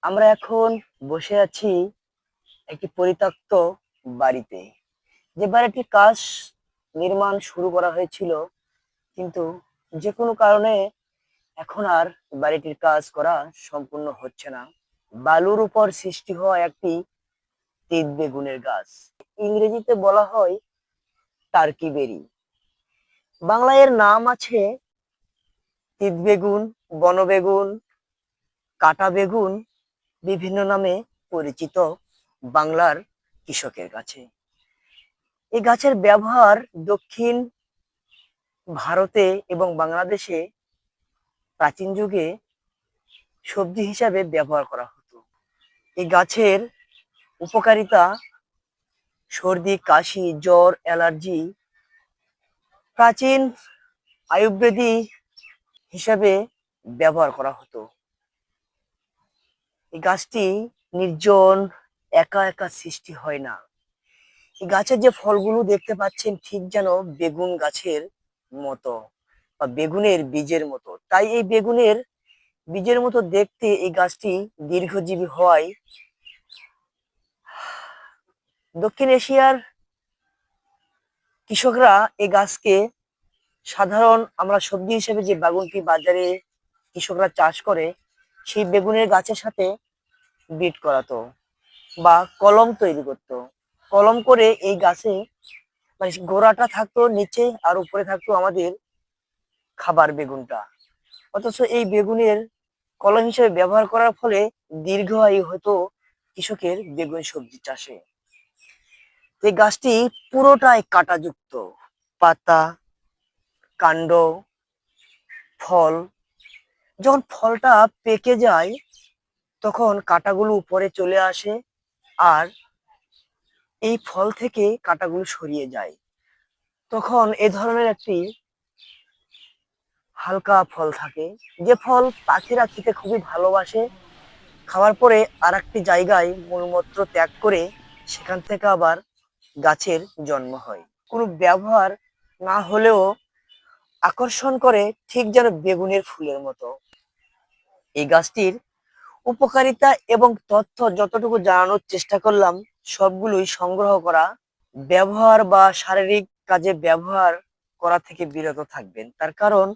আমরা এখন বসে আছি একটি পরিত্যক্ত বাড়িতে। যে বাড়িটির কাজ নির্মাণ শুরু করা হয়েছিল, কিন্তু যে কোনো কারণে এখন আর বাড়িটির কাজ করা সম্পূর্ণ হচ্ছে না। বালুর উপর সৃষ্টি হওয়া একটি তিত বেগুনের গাছ, ইংরেজিতে বলা হয় টার্কি বেরি। বাংলায় এর নাম আছে তিত বেগুন, বনবেগুন, কাটা বেগুন, বিভিন্ন নামে পরিচিত বাংলার কৃষকের কাছে। এই গাছের ব্যবহার দক্ষিণ ভারতে এবং বাংলাদেশে প্রাচীন যুগে সবজি হিসাবে ব্যবহার করা হতো। এই গাছের উপকারিতা সর্দি, কাশি, জ্বর, অ্যালার্জি, প্রাচীন আয়ুর্বেদী হিসাবে ব্যবহার করা হতো। এই গাছটি নির্জন, একা একা সৃষ্টি হয় না। এই গাছের যে ফলগুলো দেখতে পাচ্ছেন ঠিক যেন বেগুন গাছের মতো বা বেগুনের বীজের মতো। তাই এই বেগুনের বীজের মতো দেখতে এই গাছটি দীর্ঘজীবী হওয়ায় দক্ষিণ এশিয়ার কৃষকরা এই গাছকে সাধারণ আমরা সবজি হিসেবে যে বেগুনটি বাজারে কৃষকরা চাষ করে, সেই বেগুনের গাছের সাথে বিট করাতো বা কলম তৈরি করতো। কলম করে এই গাছে মানে গোড়াটা থাকতো নিচে আর উপরে থাকতো আমাদের খাবার বেগুনটা। অথচ এই বেগুনের কলম হিসেবে ব্যবহার করার ফলে দীর্ঘ আয়ু হতো কৃষকের বেগুন সবজি চাষে। এই গাছটি পুরোটাই কাঁটাযুক্ত, পাতা, কাণ্ড, ফল। যখন ফলটা পেকে যায় তখন কাঁটাগুলো উপরে চলে আসে আর এই ফল থেকে কাঁটাগুলো সরিয়ে যায়। তখন এ ধরনের একটি হালকা ফল থাকে, যে ফল পাখিরা খেতে খুবই ভালোবাসে। খাওয়ার পরে আর একটি জায়গায় মলমূত্র ত্যাগ করে সেখান থেকে আবার গাছের জন্ম হয়। কোনো ব্যবহার না হলেও আকর্ষণ করে, ঠিক যেন বেগুনের ফুলের মতো। এই গাছটির উপকারিতা এবং তথ্য যতটুকু জানানোর চেষ্টা করলাম সবগুলোই সংগ্রহ করা। ব্যবহার বা শারীরিক কাজে ব্যবহার করা থেকে বিরত থাকবেন, তার কারণ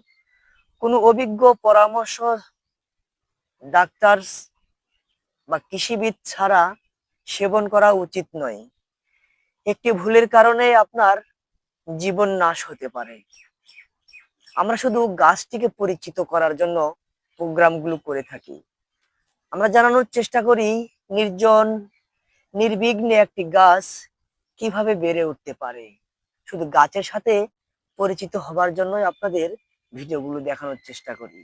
কোনো অভিজ্ঞ পরামর্শ ডাক্তার বা কৃষিবিদ ছাড়া সেবন করা উচিত নয়। একটি ভুলের কারণে আপনার জীবন নাশ হতে পারে। আমরা শুধু গাছটিকে পরিচিত করার জন্য প্রোগ্রামগুলো করে থাকি। আমরা জানানোর চেষ্টা করি নির্জন নির্বিঘ্নে একটি গাছ কিভাবে বেড়ে উঠতে পারে। শুধু গাছের সাথে পরিচিত হবার জন্যই আপনাদের ভিডিওগুলো দেখানোর চেষ্টা করি।